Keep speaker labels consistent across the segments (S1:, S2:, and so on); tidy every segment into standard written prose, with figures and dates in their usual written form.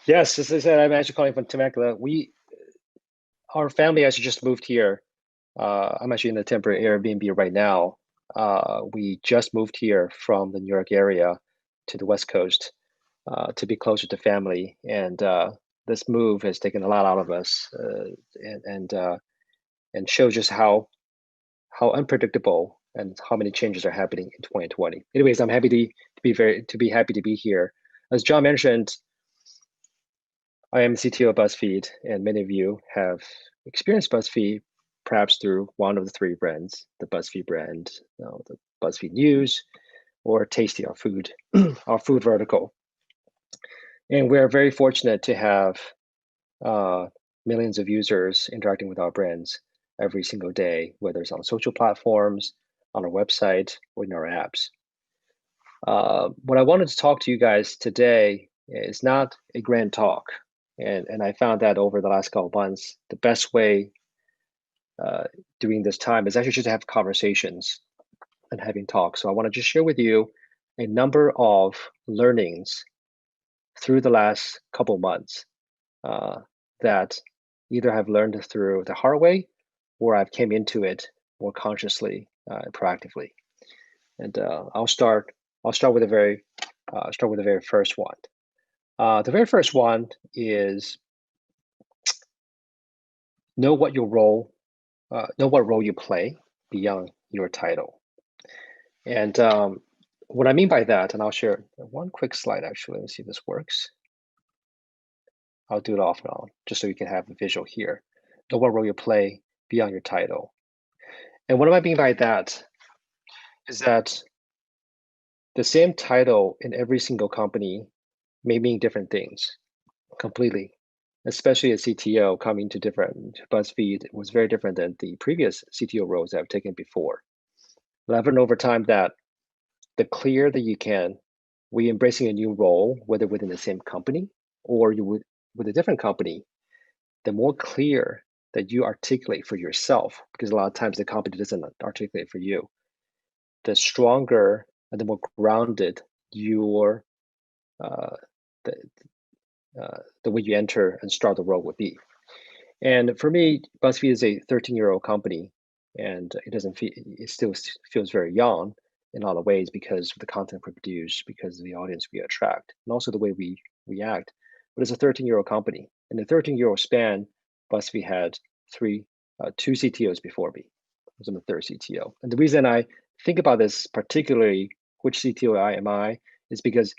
S1: Yes, as I said, I'm actually calling from Temecula. Our family actually just moved here. I'm actually in a temporary Airbnb right now. We just moved here from the New York area to the West Coast to be closer to family, and this move has taken a lot out of us, and shows just how unpredictable and how many changes are happening in 2020. Anyways, I'm happy to be happy to be here. As John mentioned, I am CTO of BuzzFeed, and many of you have experienced BuzzFeed perhaps through one of the three brands, the BuzzFeed brand, the BuzzFeed News, or Tasty, our food, our food vertical. And we're very fortunate to have uh, millions of users interacting with our brands every single day, whether it's on social platforms, on our website, or in our apps. What I wanted to talk to you guys today is not a grand talk. And I found that over the last couple of months, the best way uh, during this time is actually just to have conversations and having talks. So I want to just share with you a number of learnings through the last couple of months uh, that either I've learned through the hard way or I've came into it more consciously, proactively. And I'll start with the very first one. The very first one is know what your role, know what role you play beyond your title. And what I mean by that, and I'll share one quick slide actually. Let me see if this works. I'll do it off and on, just so you can have the visual here. Know what role you play beyond your title. And what I mean by that is that the same title in every single company may mean different things completely, especially as CTO coming to different BuzzFeed was very different than the previous CTO roles I've taken before. But I've learned over time that the clearer that you can, we embracing a new role, whether within the same company or you would with a different company, the more clear that you articulate for yourself, because a lot of times the company doesn't articulate for you, the stronger and the more grounded your uh, the, the way you enter and start the role would be. And for me, BuzzFeed is a 13-year-old company, and it doesn't feel it still feels very young in a lot of ways because of the content we produce, because of the audience we attract, and also the way we act. But it's a 13-year-old company. In the 13-year-old span, BuzzFeed had two CTOs before me. I was the third CTO. And the reason I think about this particularly, which CTO am I, is because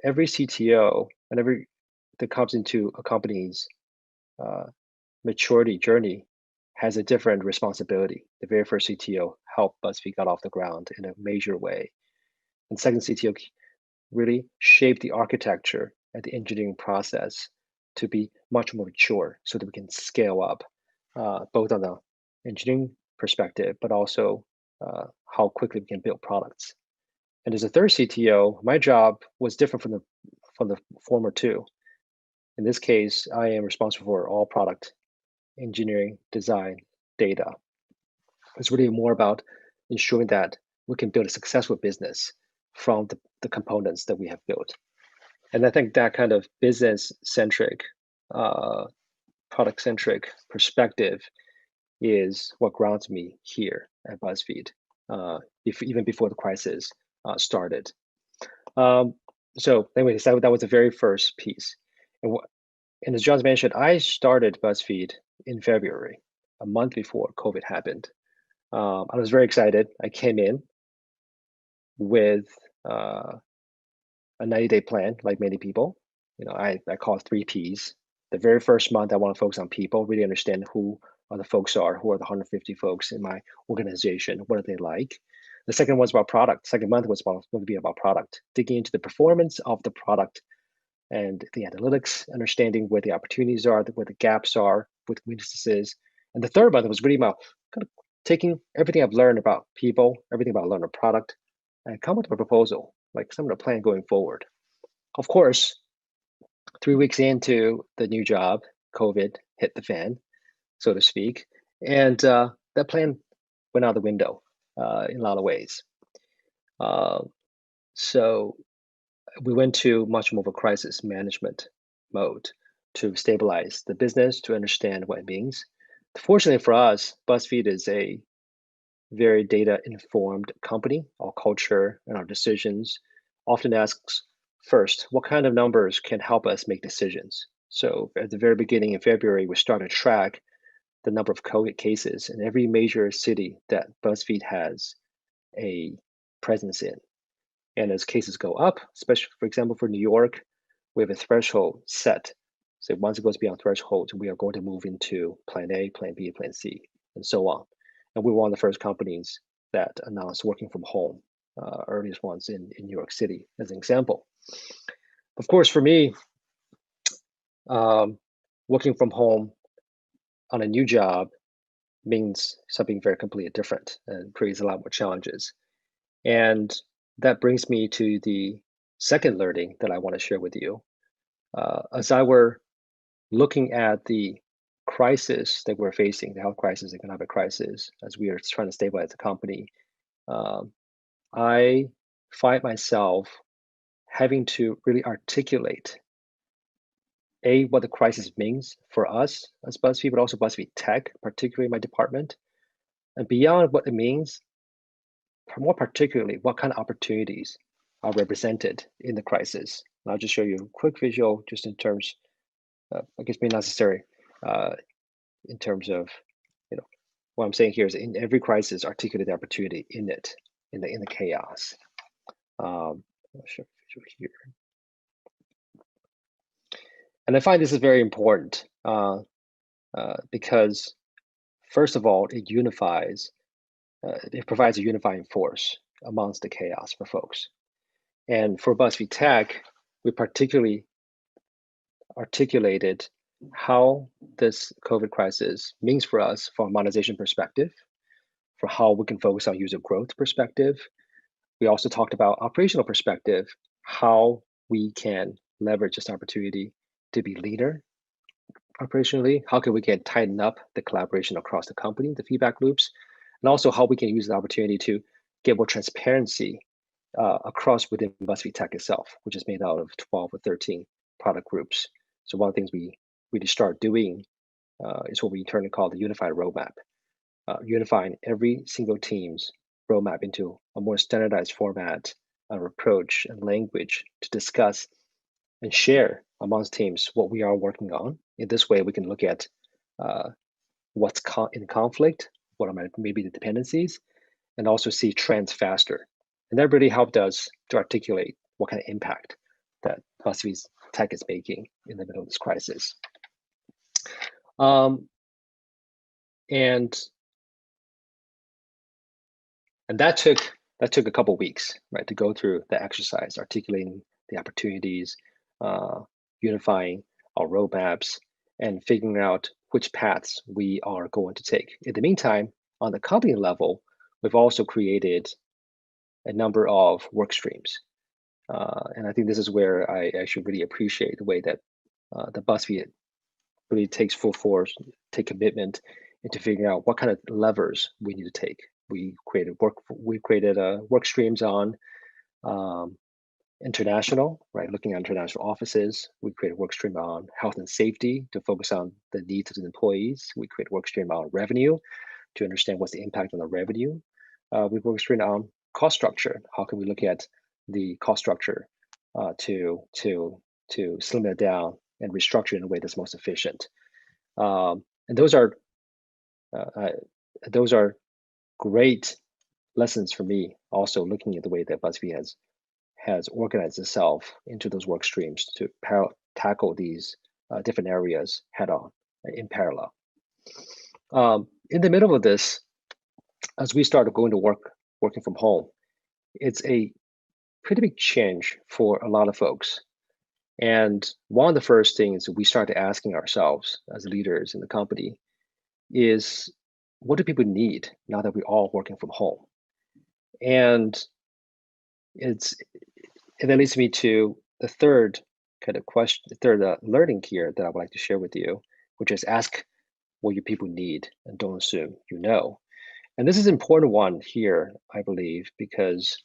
S1: every CTO and every that comes into a company's uh, maturity journey has a different responsibility. The very first CTO helped BuzzFeed got off the ground in a major way. And second CTO really shaped the architecture and the engineering process to be much more mature so that we can scale up, both on the engineering perspective, but also how quickly we can build products. And as a third CTO, my job was different from the former two. In this case, I am responsible for all product engineering, design, data. It's really more about ensuring that we can build a successful business from the components that we have built. And I think that kind of business centric, uh, product centric perspective is what grounds me here at BuzzFeed, even before the crisis started. Um, so, anyways, that was the very first piece. And, and as John mentioned, I started BuzzFeed in February, a month before COVID happened. I was very excited. I came in with uh, a 90-day plan, like many people. I call it three Ps. The very first month, I want to focus on people, really understand who are the folks are, who are the 150 folks in my organization, what are they like. The second was about product. Second month was going to be about product, digging into the performance of the product and the analytics, understanding where the opportunities are, where the gaps are, what weaknesses. And the third month was really about kind of taking everything I've learned about people, everything about learning product, and come up with a proposal, like some of the plan going forward. Of course, 3 weeks into the new job, COVID hit the fan, so to speak, and that plan went out the window in a lot of ways. Uh, so we went to much more of a crisis management mode to stabilize the business, to understand what it means. Fortunately for us, BuzzFeed is a very data-informed company. Our culture and our decisions often asks first, what kind of numbers can help us make decisions? So at the very beginning in February, we started to track the number of COVID cases in every major city that BuzzFeed has a presence in. And as cases go up, especially for example for New York, we have a threshold set. So once it goes beyond threshold, we are going to move into Plan A, Plan B, Plan C, and so on. And we were one of the first companies that announced working from home, earliest ones in New York City, as an example. Of course, for me, um, working from home on a new job means something very completely different and creates a lot more challenges. And that brings me to the second learning that I want to share with you. As I were looking at the crisis that we're facing, the health crisis, economic crisis, as we are trying to stabilize the company, um, I find myself having to really articulate what the crisis means for us as BuzzFeed, but also BuzzFeed Tech, particularly my department, and beyond what it means, more particularly, what kind of opportunities are represented in the crisis. And I'll just show you a quick visual, just in terms, I guess, may necessary, uh, in terms of, you know, what I'm saying here is in every crisis, articulate the opportunity in it, in the chaos. I'll show a visual here, and I find this is very important because, first of all, it provides a unifying force amongst the chaos for folks. And for BuzzFeed Tech, we particularly articulated how this COVID crisis means for us from a monetization perspective, for how we can focus on user growth perspective. We also talked about operational perspective, how we can leverage this opportunity to be leader operationally, how can we can tighten up the collaboration across the company, the feedback loops, and also how we can use the opportunity to get more transparency across within BuzzFeed Tech itself, which is made out of 12 or 13 product groups. So one of the things we really start doing is what we internally call the unified roadmap, unifying every single team's roadmap into a more standardized format, approach, and language to discuss and share amongst teams what we are working on. In this way, we can look at uh, what's in conflict, what are maybe the dependencies, and also see trends faster. And that really helped us to articulate what kind of impact that BuzzFeed Tech is making in the middle of this crisis. Um, and and that took a couple of weeks, right, to go through the exercise, articulating the opportunities, uh, unifying our roadmaps, and figuring out which paths we are going to take. In the meantime, on the company level, we've also created a number of work streams. And I think this is where I actually really appreciate the way that the BuzzFeed really takes full force, take commitment into figuring out what kind of levers we need to take. We created work streams on um, international, right? Looking at international offices. We created work stream on health and safety to focus on the needs of the employees. We created work stream on revenue to understand what's the impact on the revenue. We work stream on cost structure. How can we look at the cost structure to slim it down and restructure in a way that's most efficient? And uh, those are great lessons for me. Also, looking at the way that BuzzFeed has organized itself into those work streams to tackle these different areas head on in parallel. In the middle of this, as we started going to working from home, it's a pretty big change for a lot of folks. And one of the first things we started asking ourselves as leaders in the company is, what do people need now that we're all working from home? And it's and that leads me to the third kind of question, the third learning here that I would like to share with you, which is ask what your people need and don't assume you know. And this is an important one here, I believe, because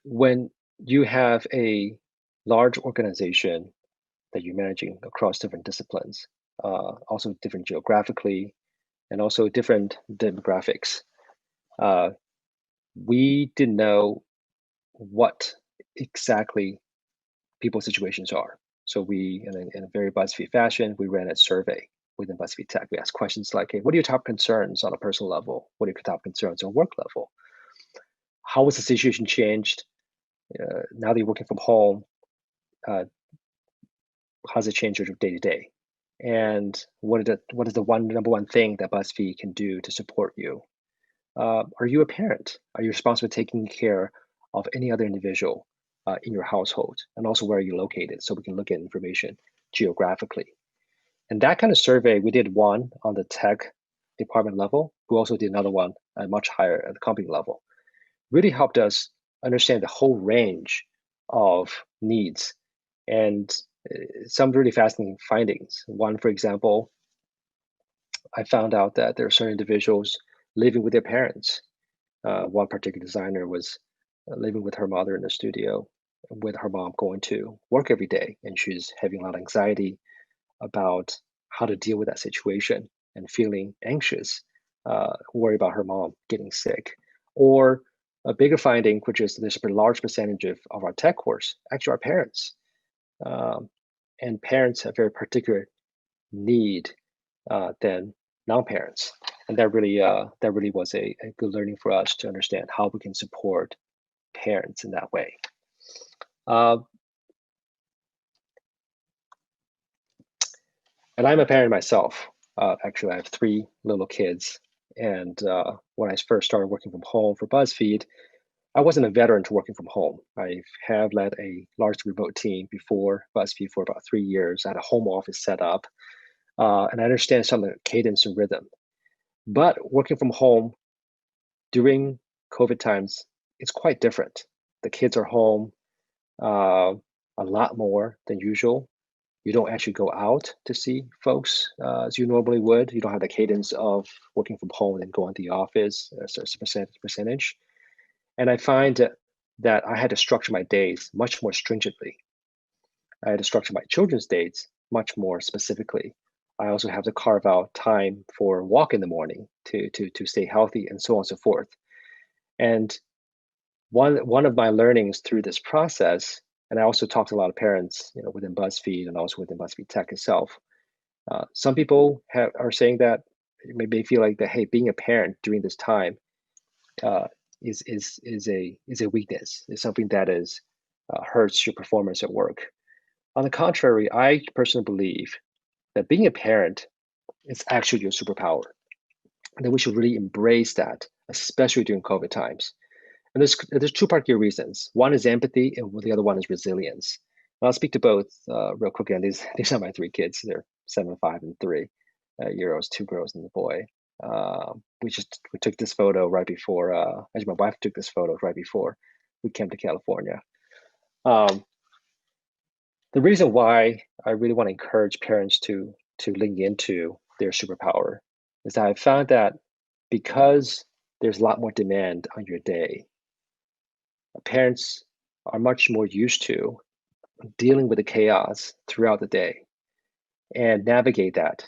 S1: when you have a large organization that you're managing across different disciplines, also different geographically, and also different demographics. Uh, we didn't know what exactly people's situations are. So we, in a very BuzzFeed fashion, we ran a survey within BuzzFeed Tech. We asked questions like, hey, what are your top concerns on a personal level? What are your top concerns on work level? How has the situation changed now that you're working from home? Uh, how's it changed your day to day? And what is the number one thing that BuzzFeed can do to support you? Are you a parent? Are you responsible for taking care of any other individual in your household? And also, where are you located? So we can look at information geographically. And that kind of survey, we did one on the tech department level. We also did another one much higher at the company level. Really helped us understand the whole range of needs and some really fascinating findings. One, for example, I found out that there are certain individuals living with their parents. One particular designer was living with her mother in the studio, with her mom going to work every day, and she's having a lot of anxiety about how to deal with that situation and feeling anxious, worried about her mom getting sick. Or a bigger finding, which is there's a large percentage of our tech course, actually our parents. Um, and parents have very particular need than non-parents. And that really was a good learning for us to understand how we can support parents in that way. Uh, and I'm a parent myself. Actually, I have three little kids. And when I first started working from home for BuzzFeed, I wasn't a veteran to working from home. I have led a large remote team before BuzzFeed for about 3 years. I had a home office set up, and I understand some of the cadence and rhythm. But working from home during COVID times, it's quite different. The kids are home uh, a lot more than usual. You don't actually go out to see folks as you normally would. You don't have the cadence of working from home and going to the office, a certain percentage. And I find that I had to structure my days much more stringently. I had to structure my children's days much more specifically. I also have to carve out time for a walk in the morning to stay healthy and so on and so forth. And one of my learnings through this process, and I also talked to a lot of parents, within BuzzFeed and also within BuzzFeed Tech itself. Some people are saying that maybe they feel like that, hey, being a parent during this time uh, is a weakness. It's something that is hurts your performance at work. On the contrary, I personally believe that being a parent is actually your superpower, and that we should really embrace that, especially during COVID times. And there's two particular reasons. One is empathy, and the other one is resilience. And I'll speak to both real quickly. And these are my three kids. They're 7, 5, and 3 year olds, two girls and a boy. We took this photo right before. Actually, my wife took this photo right before we came to California. Um, the reason why I really want to encourage parents to lean into their superpower is that I found that because there's a lot more demand on your day, parents are much more used to dealing with the chaos throughout the day and navigate that,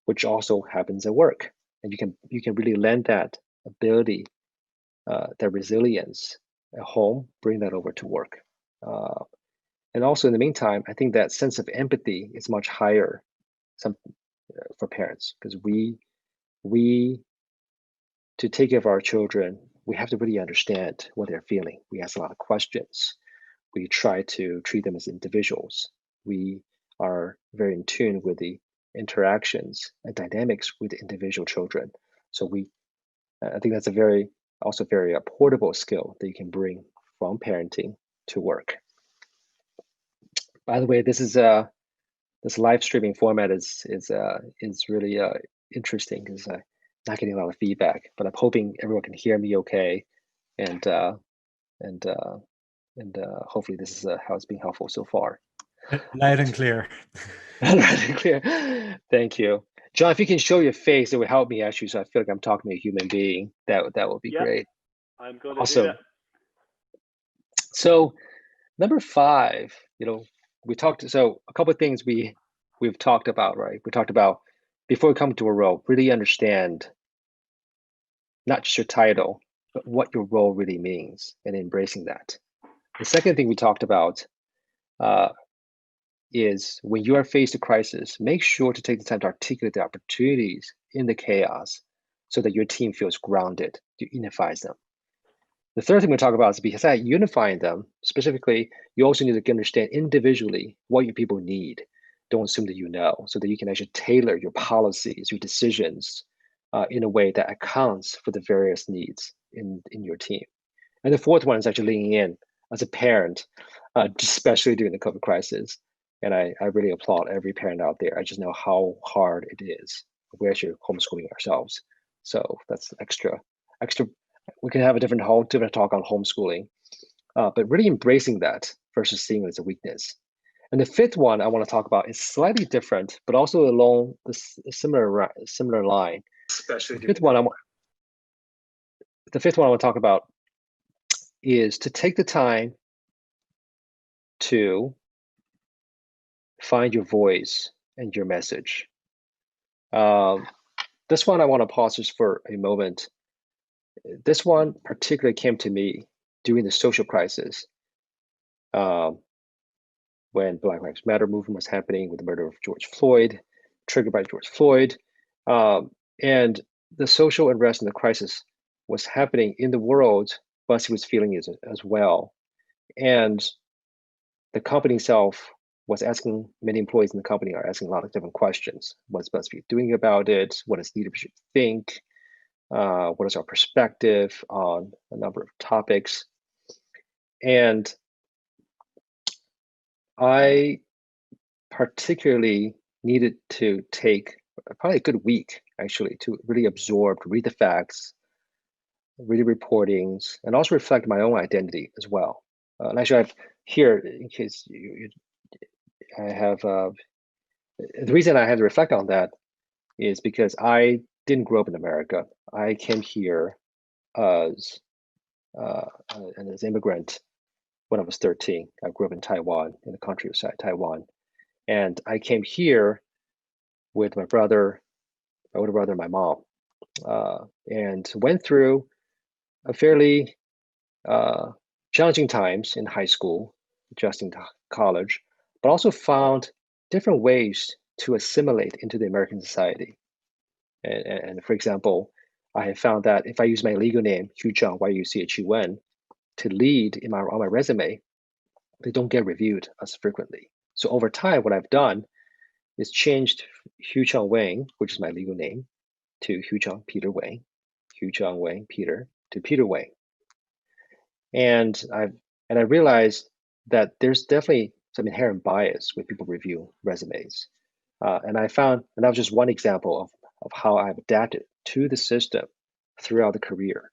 S1: which also happens at work. And you can really lend that ability, that resilience at home, bring that over to work. Uh, and also in the meantime, I think that sense of empathy is much higher some for parents because we to take care of our children, we have to really understand what they're feeling. We ask a lot of questions. We try to treat them as individuals. We are very in tune with the interactions and dynamics with individual children. So I think that's a very portable skill that you can bring from parenting to work. By the way, this live streaming format is really interesting because I'm not getting a lot of feedback, but I'm hoping everyone can hear me okay, and and uh, hopefully this is how it's been helpful so far.
S2: Loud and clear.
S1: Loud and clear. Thank you. John, if you can show your face, it would help me actually, so I feel like I'm talking to a human being. That would be
S3: Yep,
S1: great.
S3: I'm going to do that.
S1: Awesome. So number 5, we talked. So a couple of things we've talked about, right? We talked about before we come to a role, really understand not just your title, but what your role really means and embracing that. The second thing we talked about uh, is when you are faced a crisis, make sure to take the time to articulate the opportunities in the chaos so that your team feels grounded, to unifies them. The third thing we talk about is besides unifying them, specifically, you also need to understand individually what your people need. Don't assume that you know, so that you can actually tailor your policies, your decisions in a way that accounts for the various needs in your team. And the fourth one is actually leaning in as a parent, especially during the COVID crisis. And I really applaud every parent out there. I just know how hard it is. We're actually homeschooling ourselves. So that's extra. We can have a different talk on homeschooling, but really embracing that versus seeing it as a weakness. And the fifth one I want to talk about is slightly different, but also along the similar line.
S2: Especially
S1: The fifth one I want to talk about is to take the time to find your voice and your message. This one I want to pause just for a moment. This one particularly came to me during the social crisis when Black Lives Matter movement was happening with the murder of George Floyd, triggered by George Floyd. And the social unrest and the crisis was happening in the world, Buzzfeed was feeling it as well. And the company itself was asking, many employees in the company are asking a lot of different questions. What is BuzzFeed doing about it? What does leadership think? What is our perspective on a number of topics? And I particularly needed to take probably a good week, actually, to really absorb, to read the facts, read the reportings, and also reflect my own identity as well. And actually, I've here, in case I have, the reason I had to reflect on that is because I didn't grow up in America. I came here as an immigrant when I was 13. I grew up in Taiwan, in the countryside, Taiwan. And I came here with my brother, my older brother, and my mom, and went through a fairly challenging times in high school, adjusting to college, but also found different ways to assimilate into the American society. And for example, I have found that if I use my legal name, Hugh Chang, Y-U-C-H-U-N, to lead on my resume, they don't get reviewed as frequently. So over time, what I've done is changed Hugh Chang Wang, which is my legal name, to Hugh Chang Peter Wang, Hugh Chang Wang Peter to Peter Wang. And I realized that there's definitely some inherent bias when people review resumes. And that was just one example of how I've adapted to the system throughout the career.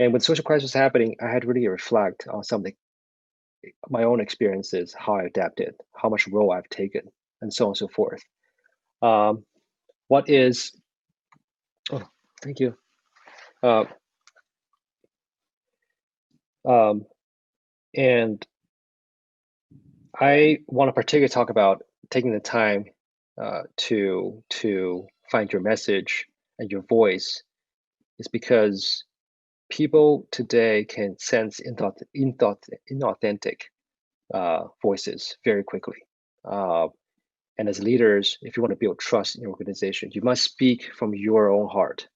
S1: And when social crisis was happening, I had to really reflect on something, my own experiences, how I adapted, how much role I've taken, and so on and so forth. What is, oh, thank you. And I want to particularly talk about taking the time to find your message and your voice is because people today can sense inauthentic voices very quickly. And as leaders, if you want to build trust in your organization, you must speak from your own heart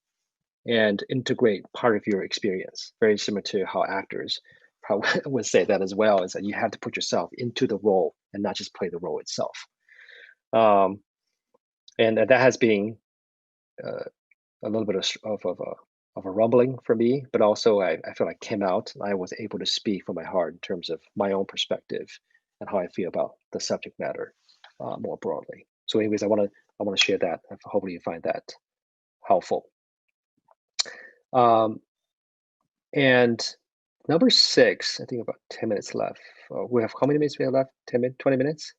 S1: and integrate part of your experience. Very similar to how actors probably would say that as well, is that you have to put yourself into the role and not just play the role itself. And that has been a little bit of a rumbling for me, but also I feel like came out. I was able to speak from my heart in terms of my own perspective and how I feel about the subject matter more broadly. So, anyways, I want to share that. Hopefully, you find that helpful. And number 6, I think about 10 minutes left. We have how many minutes we have left? 10 minutes, 20 minutes?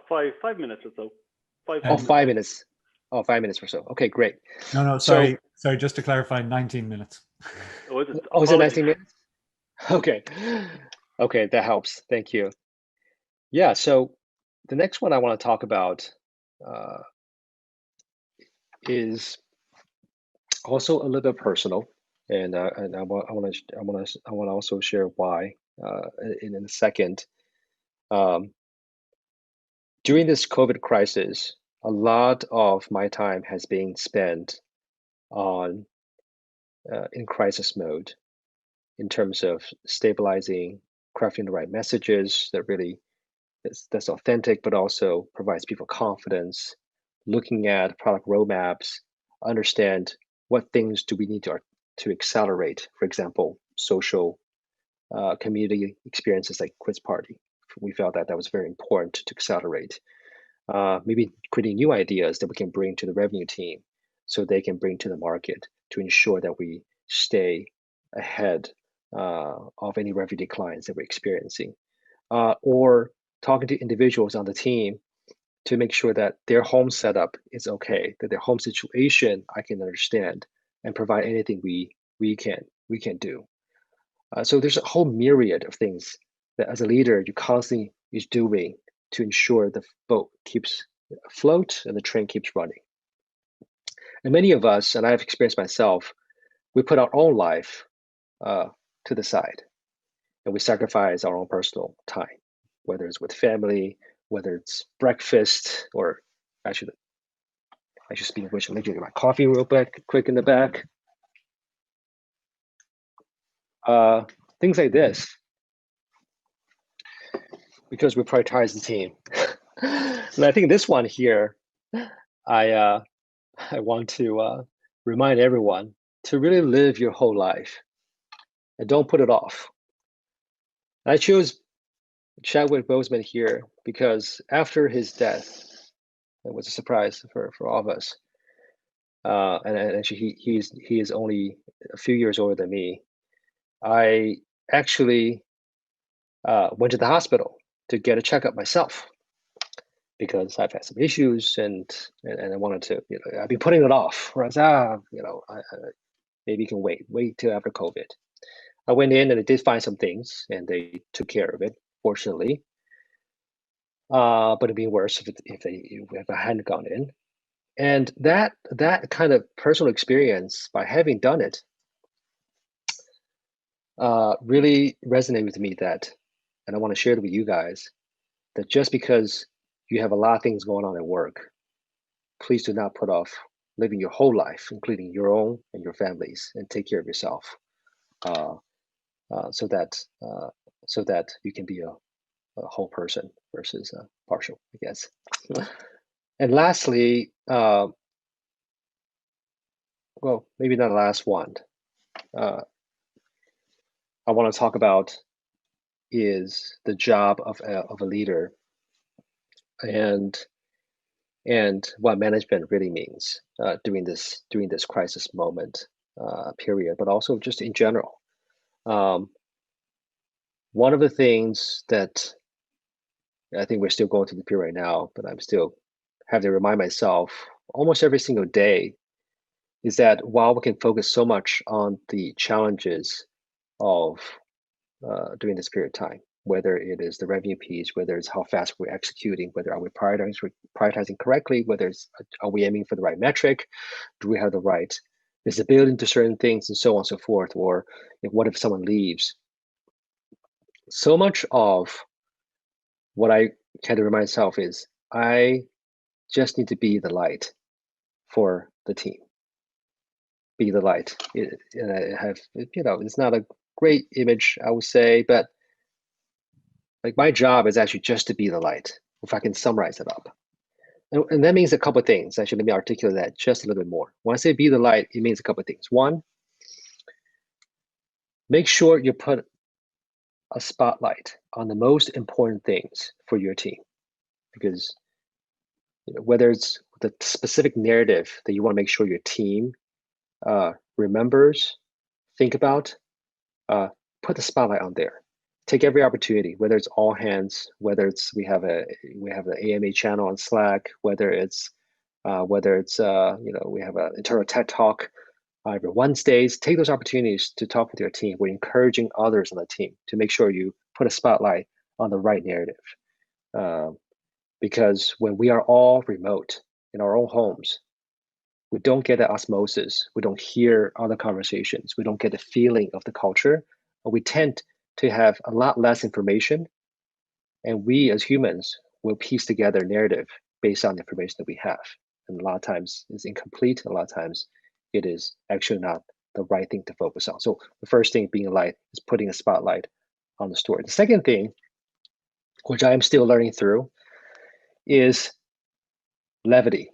S3: 5 minutes or so. 5
S1: Oh, 5 minutes. Oh, 5 minutes or so. Okay, great.
S2: No, sorry. Sorry, just to clarify, 19 minutes.
S1: Oh, is it 19 minutes? Okay. Okay, that helps. Thank you. Yeah, so the next one I want to talk about is also a little bit personal, and I want to also share why in a second. Um, During this COVID crisis, a lot of my time has been spent on in crisis mode in terms of stabilizing, crafting the right messages that really that's authentic, but also provides people confidence, looking at product roadmaps, understand what things do we need to accelerate. For example, social community experiences like Quiz Party. We felt that that was very important to accelerate. Maybe creating new ideas that we can bring to the revenue team so they can bring to the market to ensure that we stay ahead of any revenue declines that we're experiencing. Or talking to individuals on the team to make sure that their home setup is okay, that their home situation I can understand and provide anything we can do. So there's a whole myriad of things that as a leader you constantly is doing to ensure the boat keeps afloat and the train keeps running. And many of us, and I've experienced myself, we put our own life uh, to the side and we sacrifice our own personal time, whether it's with family, whether it's breakfast, or actually, I should speak of which, let me get my coffee real quick in the back. Things like this, because we prioritize the team. And I think this one here, I I want to remind everyone to really live your whole life and don't put it off. I chose Chadwick Boseman here because after his death, it was a surprise for all of us. And actually, he is only a few years older than me. I actually went to the hospital to get a checkup myself because I've had some issues and I wanted to, I've been putting it off. Whereas, maybe you can wait till after COVID. I went in and I did find some things and they took care of it, fortunately. But it'd be worse if I hadn't gone in. And that kind of personal experience by having done it really resonated with me that, and I want to share it with you guys, that just because you have a lot of things going on at work, please do not put off living your whole life, including your own and your families, and take care of yourself, uh, so that so that you can be a whole person versus partial, I guess. And lastly, well, maybe not the last one. I want to talk about is the job of a leader and what management really means during this crisis moment period, but also just in general. One of the things that I think we're still going through the period right now, but I'm still have to remind myself almost every single day is that while we can focus so much on the challenges of during this period of time, whether it is the revenue piece, whether it's how fast we're executing, whether are we prioritizing correctly, whether it's are we aiming for the right metric, do we have the right visibility into certain things, and so on and so forth, or what if someone leaves? So much of what I kind of remind myself is I just need to be the light for the team. Be the light. And I have, it's not a great image, I would say, but like my job is actually just to be the light, if I can summarize it up. And that means a couple of things. Actually, let me articulate that just a little bit more. When I say be the light, it means a couple of things. One, make sure you put a spotlight on the most important things for your team. Because whether it's the specific narrative that you want to make sure your team remembers, think about, put the spotlight on there. Take every opportunity, whether it's all hands, whether it's we have an AMA channel on Slack, whether it's we have an internal TED talk every Wednesdays. Take those opportunities to talk with your team. We're encouraging others on the team to make sure you put a spotlight on the right narrative. Because when we are all remote in our own homes, we don't get the osmosis. We don't hear other conversations. We don't get the feeling of the culture. We tend to have a lot less information. And we as humans will piece together narrative based on the information that we have. And a lot of times it's incomplete. A lot of times it is actually not the right thing to focus on. So the first thing being a light is putting a spotlight on the story. The second thing, which I am still learning through, is levity.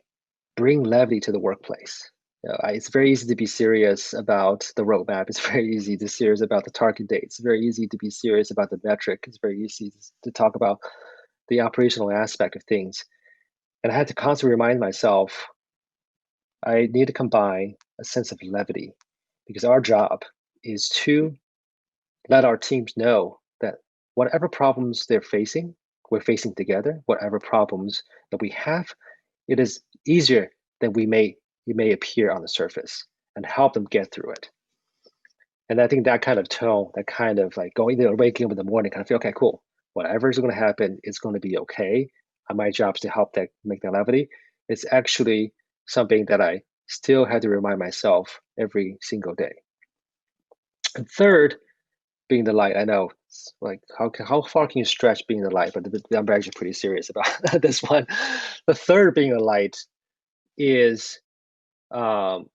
S1: Bring levity to the workplace. It's very easy to be serious about the roadmap. It's very easy to be serious about the target date. It's very easy to be serious about the metric. It's very easy to talk about the operational aspect of things. And I had to constantly remind myself, I need to combine a sense of levity, because our job is to let our teams know that whatever problems they're facing, we're facing together. Whatever problems that we have, it is easier than it may appear on the surface, and help them get through it. And I think that kind of tone, that kind of like going there, waking up in the morning, kind of feel, okay, cool. Whatever is going to happen, it's going to be okay. And my job is to help that make that levity. It's actually something that I still had to remind myself every single day. And third, being the light. I know, it's like how far can you stretch being the light? But I'm actually pretty serious about this one. The third being the light is um,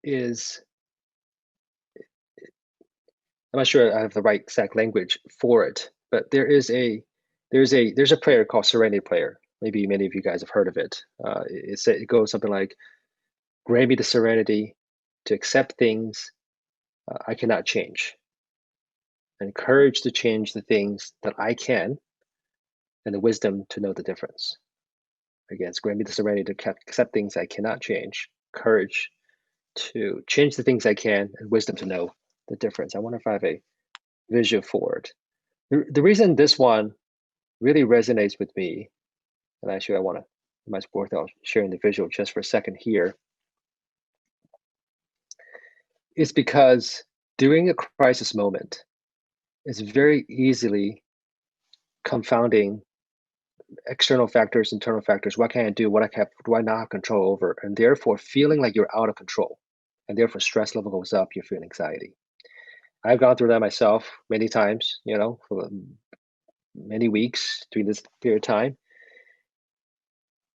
S1: I'm not sure I have the right exact language for it, but there's a prayer called Serenity Prayer. Maybe many of you guys have heard of it. It goes something like, "Grant me the serenity to accept things I cannot change, and courage to change the things that I can, and the wisdom to know the difference." Again, it's grant me the serenity to accept things I cannot change, courage to change the things I can, and wisdom to know the difference. I wonder if I have a visual for it. The reason this one really resonates with me, and actually it might be worthwhile sharing the visual just for a second here, is because during a crisis moment, it's very easily confounding external factors, internal factors. What can I do? Do I not have control over? And therefore feeling like you're out of control. And therefore stress level goes up, you feel anxiety. I've gone through that myself many times, for many weeks during this period of time.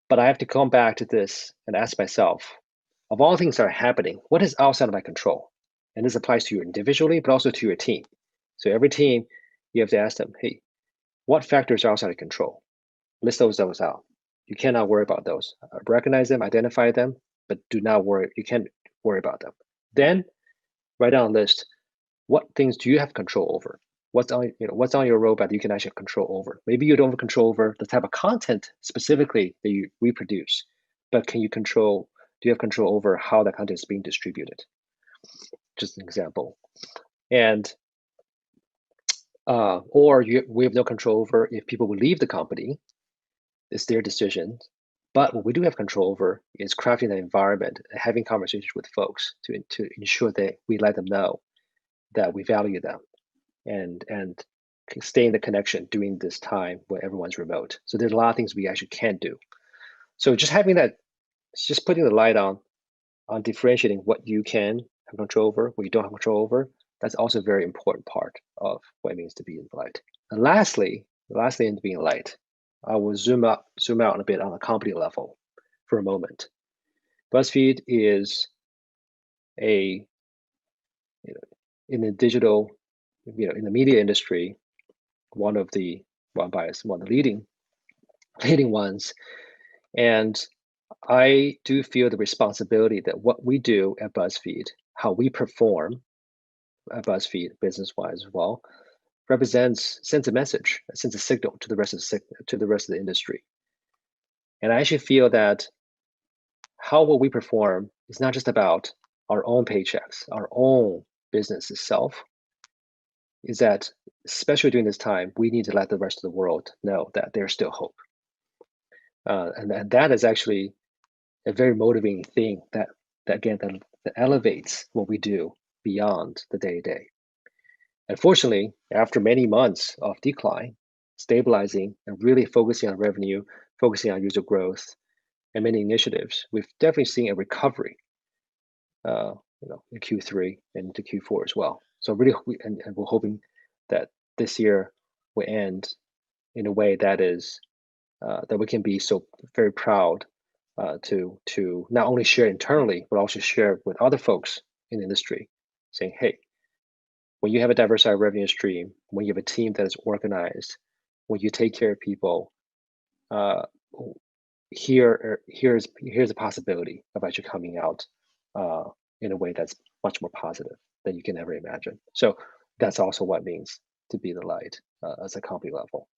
S1: But I have to come back to this and ask myself, of all things that are happening, what is outside of my control? And this applies to you individually, but also to your team. So every team, you have to ask them, hey, what factors are outside of control? List those out. You cannot worry about those. Recognize them, identify them, but do not worry. You can't worry about them. Then write down a list. What things do you have control over? What's on your roadmap that you can actually have control over? Maybe you don't have control over the type of content specifically that you reproduce, but do you have control over how that content is being distributed? Just an example. And we have no control over if people will leave the company. It's their decision. But what we do have control over is crafting an environment, having conversations with folks to ensure that we let them know that we value them and stay in the connection during this time when everyone's remote. So there's a lot of things we actually can't do. So just having that, just putting the light on differentiating what you can have control over, what you don't have control over, that's also a very important part of what it means to be in the light. And lastly, in being light, I will zoom out a bit on a company level for a moment. BuzzFeed is in the digital, in the media industry, one of the leading ones. And I do feel the responsibility that what we do at BuzzFeed, how we perform at BuzzFeed business-wise as well, sends a message, sends a signal to the rest of the industry. And I actually feel that how what we perform is not just about our own paychecks, our own business itself, is that especially during this time, we need to let the rest of the world know that there's still hope. And that is actually a very motivating thing that elevates what we do beyond the day-to-day. Unfortunately, after many months of decline, stabilizing and really focusing on revenue, focusing on user growth, and many initiatives, we've definitely seen a recovery, in Q3 and into Q4 as well. So really, and we're hoping that this year will end in a way that is that we can be so very proud to not only share internally but also share with other folks in the industry, saying, hey, when you have a diversified revenue stream, when you have a team that is organized, when you take care of people, uh, here's a possibility of actually coming out uh, in a way that's much more positive than you can ever imagine. So that's also what it means to be the light as a company level.